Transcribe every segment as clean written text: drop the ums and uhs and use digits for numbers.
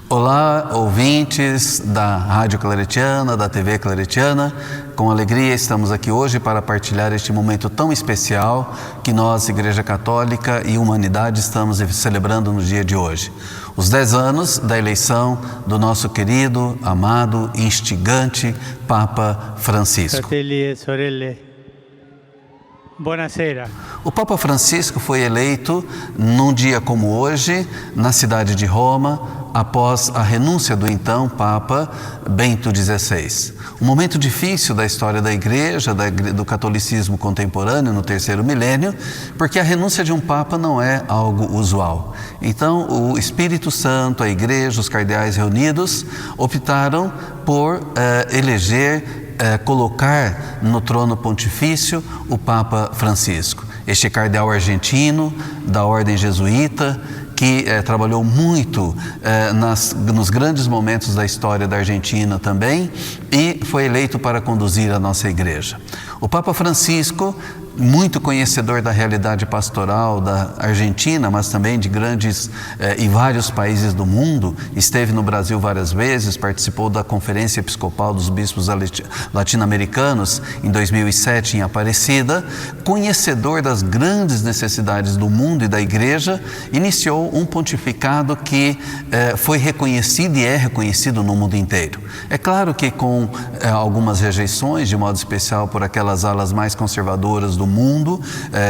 Olá, ouvintes da Rádio Claretiana, da TV Claretiana. Com alegria estamos aqui hoje para partilhar este momento tão especial que nós, Igreja Católica e Humanidade, estamos celebrando no dia de hoje. Os 10 anos da eleição do nosso querido, amado, instigante Papa Francisco. Fratelli e sorelle, buonasera. O Papa Francisco foi eleito num dia como hoje, na cidade de Roma, após a renúncia do então Papa Bento XVI. Um momento difícil da história da Igreja, do catolicismo contemporâneo no terceiro milênio, porque a renúncia de um Papa não é algo usual. Então, o Espírito Santo, a Igreja, os cardeais reunidos, optaram por colocar no trono pontifício o Papa Francisco. Este cardeal argentino, da ordem jesuíta, que trabalhou muito nos grandes momentos da história da Argentina também e foi eleito para conduzir a nossa igreja. O Papa Francisco, muito conhecedor da realidade pastoral da Argentina, mas também de grandes e vários países do mundo, esteve no Brasil várias vezes, participou da Conferência Episcopal dos Bispos Latino-Americanos em 2007 em Aparecida, conhecedor das grandes necessidades do mundo e da Igreja, iniciou um pontificado que foi reconhecido e é reconhecido no mundo inteiro. É claro que com algumas rejeições, de modo especial por aquelas alas mais conservadoras do mundo,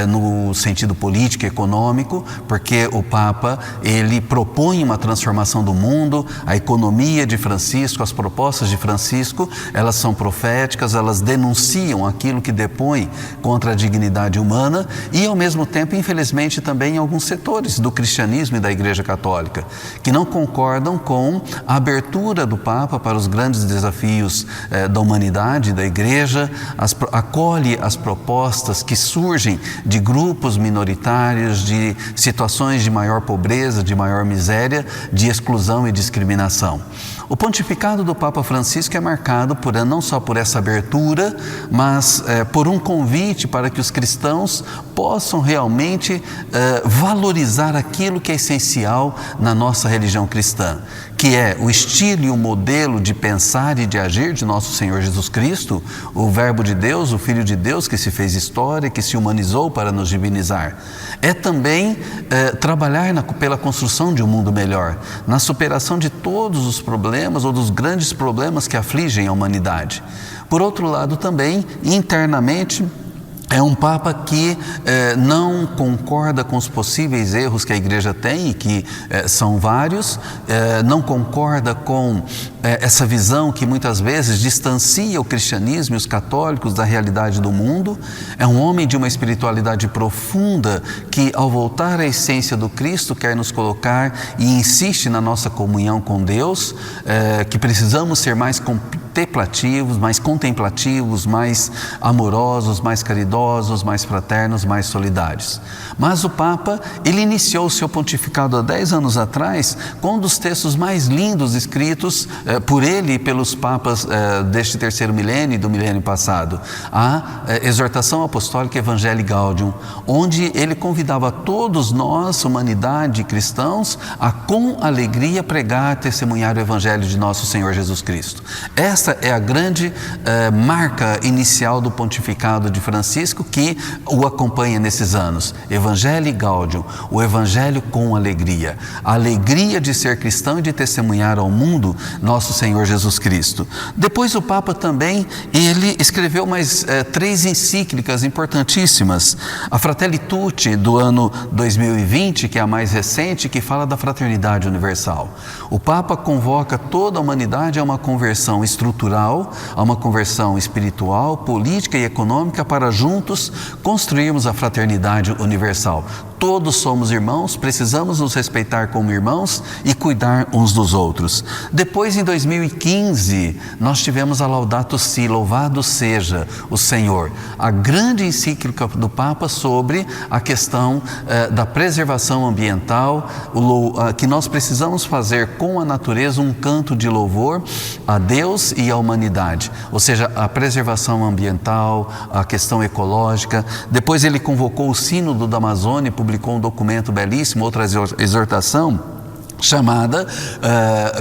no sentido político e econômico, porque o Papa, ele propõe uma transformação do mundo, a economia de Francisco, as propostas de Francisco, elas são proféticas, elas denunciam aquilo que depõe contra a dignidade humana e, ao mesmo tempo, infelizmente, também alguns setores do cristianismo e da Igreja Católica, que não concordam com a abertura do Papa para os grandes desafios da humanidade, da Igreja, acolhe as propostas que surgem de grupos minoritários, de situações de maior pobreza, de maior miséria, de exclusão e discriminação. O pontificado do Papa Francisco é marcado não só por essa abertura, mas por um convite para que os cristãos possam realmente valorizar aquilo que é essencial na nossa religião cristã, que é o estilo e o modelo de pensar e de agir de nosso Senhor Jesus Cristo, o Verbo de Deus, o Filho de Deus que se fez história, que se humanizou para nos divinizar. É também trabalhar pela construção de um mundo melhor, na superação de todos os problemas ou dos grandes problemas que afligem a humanidade. Por outro lado, também, internamente, é um Papa que não concorda com os possíveis erros que a Igreja tem, e que são vários, não concorda com essa visão que muitas vezes distancia o cristianismo e os católicos da realidade do mundo. É um homem de uma espiritualidade profunda que, ao voltar à essência do Cristo, quer nos colocar e insiste na nossa comunhão com Deus, que precisamos ser mais contemplativos, mais amorosos, mais caridosos, mais fraternos, mais solidários. Mas o Papa, ele iniciou o seu pontificado há 10 anos atrás com um dos textos mais lindos escritos por ele e pelos papas deste terceiro milênio e do milênio passado, a exortação apostólica Evangelii Gaudium, onde ele convidava todos nós, humanidade, cristãos, a com alegria pregar, testemunhar o Evangelho de nosso Senhor Jesus Cristo. Essa é a grande marca inicial do pontificado de Francisco, que o acompanha nesses anos. Evangelii Gaudium, o Evangelho com alegria. A alegria de ser cristão e de testemunhar ao mundo nosso Senhor Jesus Cristo. Depois o Papa também, ele escreveu mais 3 encíclicas importantíssimas. A Fratelli Tutti, do ano 2020, que é a mais recente, que fala da fraternidade universal. O Papa convoca toda a humanidade a uma conversão estrutural, a uma conversão espiritual, política e econômica para juntos construirmos a fraternidade universal. Todos somos irmãos, precisamos nos respeitar como irmãos e cuidar uns dos outros. Depois, em 2015, nós tivemos a Laudato Si, louvado seja o Senhor, a grande encíclica do Papa sobre a questão da preservação ambiental, que nós precisamos fazer com a natureza um canto de louvor a Deus e à humanidade, ou seja, a preservação ambiental, a questão ecológica. Depois ele convocou o Sínodo da Amazônia, publicou um documento belíssimo, outra exortação, chamada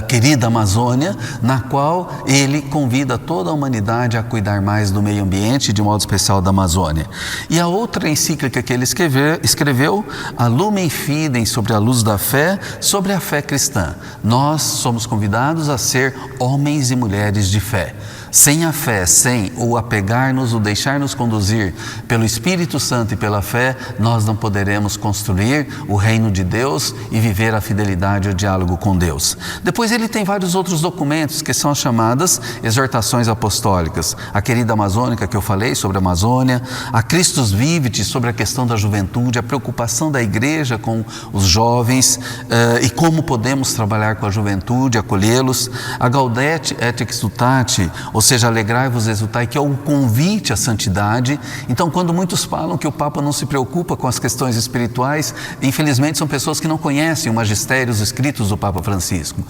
Querida Amazônia, na qual ele convida toda a humanidade a cuidar mais do meio ambiente, de modo especial da Amazônia. E a outra encíclica que ele escreveu, a Lumen Fidem, sobre a luz da fé, sobre a fé cristã. Nós somos convidados a ser homens e mulheres de fé. Sem a fé, sem o apegar-nos, o deixar-nos conduzir pelo Espírito Santo e pela fé, nós não poderemos construir o reino de Deus e viver a fidelidade e o diálogo com Deus. Depois ele tem vários outros documentos que são as chamadas exortações apostólicas. A Querida Amazônica, que eu falei sobre a Amazônia, a Christus Vivit, sobre a questão da juventude, a preocupação da igreja com os jovens e como podemos trabalhar com a juventude, acolhê-los. A Gaudete et Exsultate, ou seja, alegrai-vos e exultai, que é um convite à santidade. Então, quando muitos falam que o Papa não se preocupa com as questões espirituais, infelizmente são pessoas que não conhecem o magistério, os escritos do Papa Francisco.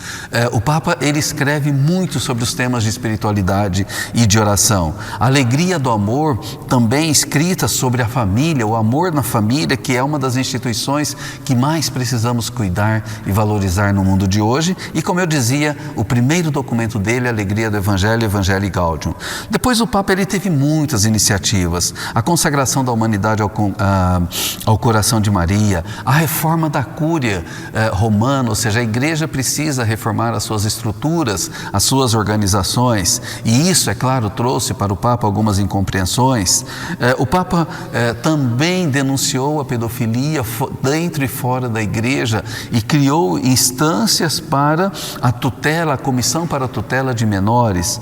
O Papa, ele escreve muito sobre os temas de espiritualidade e de oração. A alegria do amor, também escrita sobre a família, o amor na família, que é uma das instituições que mais precisamos cuidar e valorizar no mundo de hoje. E como eu dizia, o primeiro documento dele, a Alegria do Evangelho, Evangelii Gaudium. Depois o Papa, ele teve muitas iniciativas, a consagração da humanidade ao coração de Maria, a reforma da cúria romana, ou seja, a igreja precisa reformar as suas estruturas, as suas organizações, e isso, é claro, trouxe para o Papa algumas incompreensões. O Papa também denunciou a pedofilia dentro e fora da igreja e criou instâncias para a tutela, a comissão para a tutela de menores,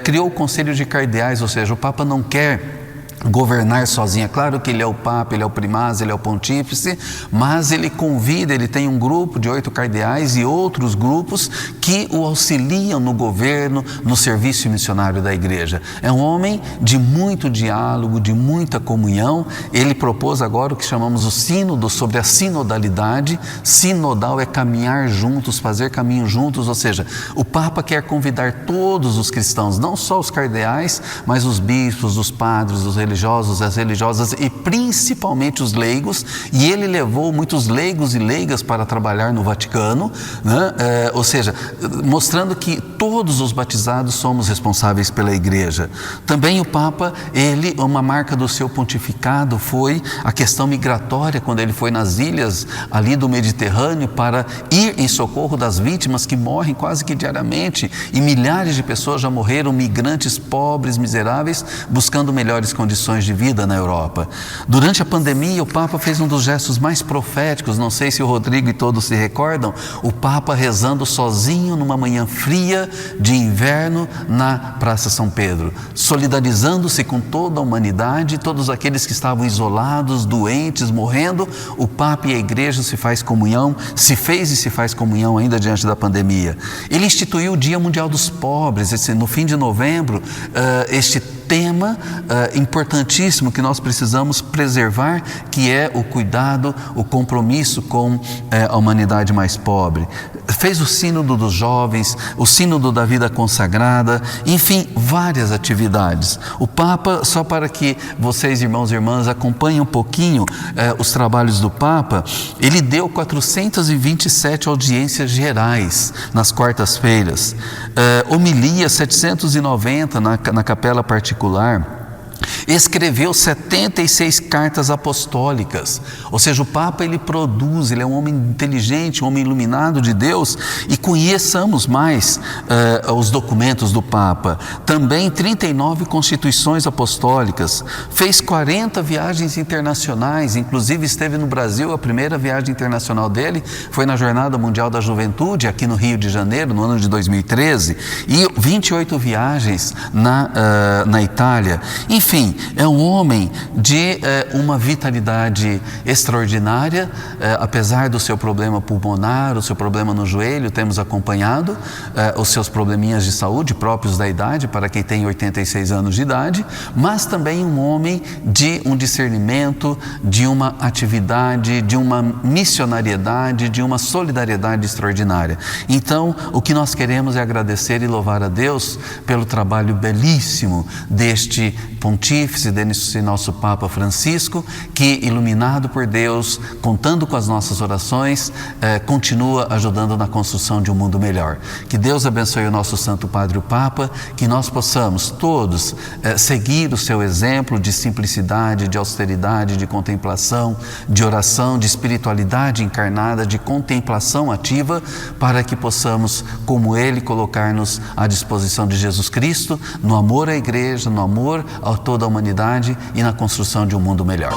criou o Conselho de Cardeais, ou seja, o Papa não quer governar sozinho. É claro que ele é o Papa, ele é o Primaz, ele é o Pontífice, mas ele convida, ele tem um grupo de 8 cardeais e outros grupos que o auxiliam no governo, no serviço missionário da igreja. É um homem de muito diálogo, de muita comunhão. Ele propôs agora o que chamamos o sínodo, sobre a sinodalidade. Sinodal é caminhar juntos, fazer caminho juntos, ou seja, o Papa quer convidar todos os cristãos, não só os cardeais, mas os bispos, os padres, os religiosos, as religiosas e principalmente os leigos, e ele levou muitos leigos e leigas para trabalhar no Vaticano, né? Ou seja, mostrando que todos os batizados somos responsáveis pela igreja. Também o Papa, uma marca do seu pontificado foi a questão migratória, quando ele foi nas ilhas ali do Mediterrâneo para ir em socorro das vítimas que morrem quase que diariamente, e milhares de pessoas já morreram, migrantes pobres, miseráveis, buscando melhores condições de vida na Europa. Durante a pandemia, o Papa fez um dos gestos mais proféticos, não sei se o Rodrigo e todos se recordam, o Papa rezando sozinho numa manhã fria de inverno na Praça São Pedro, solidarizando-se com toda a humanidade, todos aqueles que estavam isolados, doentes, morrendo. O Papa e a Igreja se fez e se faz comunhão ainda diante da pandemia. Ele instituiu o Dia Mundial dos Pobres, no fim de novembro, este tema importantíssimo que nós precisamos preservar, que é o cuidado, o compromisso com a humanidade mais pobre. Fez o sínodo dos jovens, o sínodo da vida consagrada, enfim, várias atividades. O Papa, só para que vocês, irmãos e irmãs, acompanhem um pouquinho os trabalhos do Papa, ele deu 427 audiências gerais nas quartas-feiras, homilia 790 na capela particular, escreveu 76 cartas apostólicas, ou seja, o Papa ele produz, ele é um homem inteligente, um homem iluminado de Deus, e conheçamos mais os documentos do Papa. Também 39 constituições apostólicas, fez 40 viagens internacionais, inclusive esteve no Brasil. A primeira viagem internacional dele foi na Jornada Mundial da Juventude, aqui no Rio de Janeiro, no ano de 2013, e 28 viagens na Itália. Enfim, é um homem de uma vitalidade extraordinária, apesar do seu problema pulmonar, o seu problema no joelho, temos acompanhado os seus probleminhas de saúde próprios da idade, para quem tem 86 anos de idade, mas também um homem de um discernimento, de uma atividade, de uma missionariedade, de uma solidariedade extraordinária. Então, o que nós queremos é agradecer e louvar a Deus pelo trabalho belíssimo deste pontífice, Pontífice, desse nosso Papa Francisco, que, iluminado por Deus, contando com as nossas orações, continua ajudando na construção de um mundo melhor. Que Deus abençoe o nosso Santo Padre o Papa, que nós possamos todos seguir o seu exemplo de simplicidade, de austeridade, de contemplação, de oração, de espiritualidade encarnada, de contemplação ativa, para que possamos, como ele, colocar-nos à disposição de Jesus Cristo, no amor à Igreja, no amor a toda a humanidade e na construção de um mundo melhor.